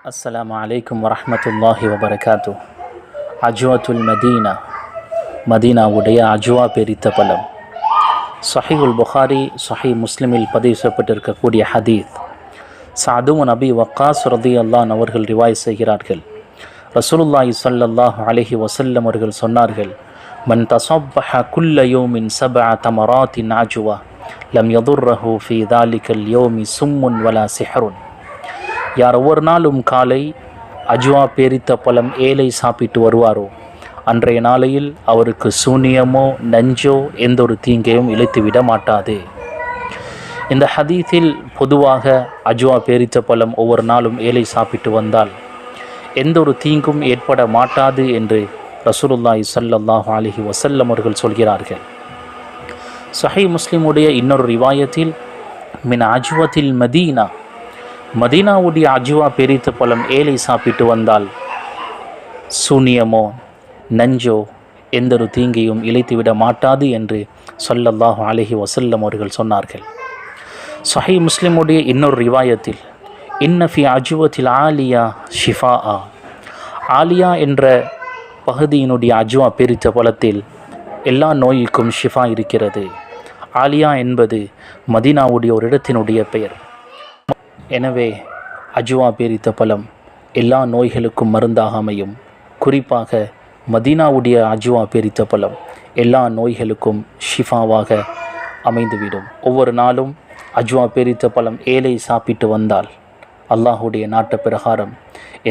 அஸ்ஸலாமு அலைக்கும் வரஹ்மத்துல்லாஹி வபரகாத்து. அஜ்வத்துல் மதீனா, மதீனாவுடைய அஜ்வா பெரித்த பலம். சஹீஹுல் புகாரி, சஹீஹ் முஸ்லிமில் பதிவு செய்யப்பட்டிருக்கக்கூடிய ஹதீத். சஅது பின் அபி வக்காஸ் ரலியல்லாஹு அவர்கள் ரிவாய் செய்கிறார்கள். ரசூலுல்லாஹி ஸல்லல்லாஹு அலைஹி வஸல்லம் அவர்கள் சொன்னார்கள், மன் தஸப்பஹ குல்ல யௌமின் சப்அ தமராத்தின் அஜ்வா லம் யதுர்ரஹு ஃபீ தாலிகல் யௌமி சும்முன் வலா சிஹ்ருன். யார் ஒவ்வொரு நாளும் காலை அஜ்வா பேரித்த பழம் 7 சாப்பிட்டு வருவாரோ அன்றைய நாளையில் அவருக்கு சூனியமோ நஞ்சோ எந்த ஒரு தீங்கையும் இழுத்துவிட மாட்டாது. இந்த ஹதீஸில் பொதுவாக அஜ்வா பேரித்த பழம் ஒவ்வொரு நாளும் 7 சாப்பிட்டு வந்தால் எந்த ஒரு தீங்கும் ஏற்பட மாட்டாது என்று ரசூலுல்லாஹி ஸல்லல்லாஹு அலைஹி வஸல்லம் அவர்கள் சொல்கிறார்கள். சஹீஹ் முஸ்லிமுடைய இன்னொரு ரிவாயத்தில் மின் அஜ்வத்தில் மதீனா, மதீனாவுடைய அஜ்வா பெரித்த பழம் 7 சாப்பிட்டு வந்தால் சூனியமோ நஞ்சோ எந்த ஒரு தீங்கையும் இழைத்துவிட மாட்டாது என்று ஸல்லல்லாஹு அலைஹி வஸல்லம் அவர்கள் சொன்னார்கள். சஹீஹ் முஸ்லிமுடைய இன்னொரு ரிவாயத்தில் இன்ன ஃபி அஜ்வத்தில் ஆலியா ஷிஃபாஆ, ஆலியா என்ற பகுதியினுடைய அஜ்வா பெரித்த பழத்தில் எல்லா நோய்க்கும் ஷிஃபா இருக்கிறது. ஆலியா என்பது மதீனாவுடைய ஒரு இடத்தினுடைய பெயர். எனவே அஜ்வா பேரித்த பழம் எல்லா நோய்களுக்கும் மருந்தாக அமையும். குறிப்பாக மதீனாவுடைய அஜ்வா பேரித்த பழம் எல்லா நோய்களுக்கும் ஷிஃபாவாக அமைந்துவிடும். ஒவ்வொரு நாளும் அஜ்வா பேரித்த பழம் 7 சாப்பிட்டு வந்தால் அல்லாஹுடைய நாட்டு பிரகாரம்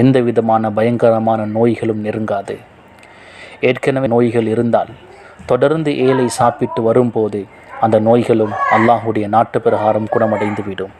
எந்த விதமான பயங்கரமான நோய்களும் நெருங்காது. ஏற்கனவே நோய்கள் இருந்தால் தொடர்ந்து 7 சாப்பிட்டு வரும்போது அந்த நோய்களும் அல்லாஹுடைய நாட்டு பிரகாரம் குணமடைந்துவிடும்.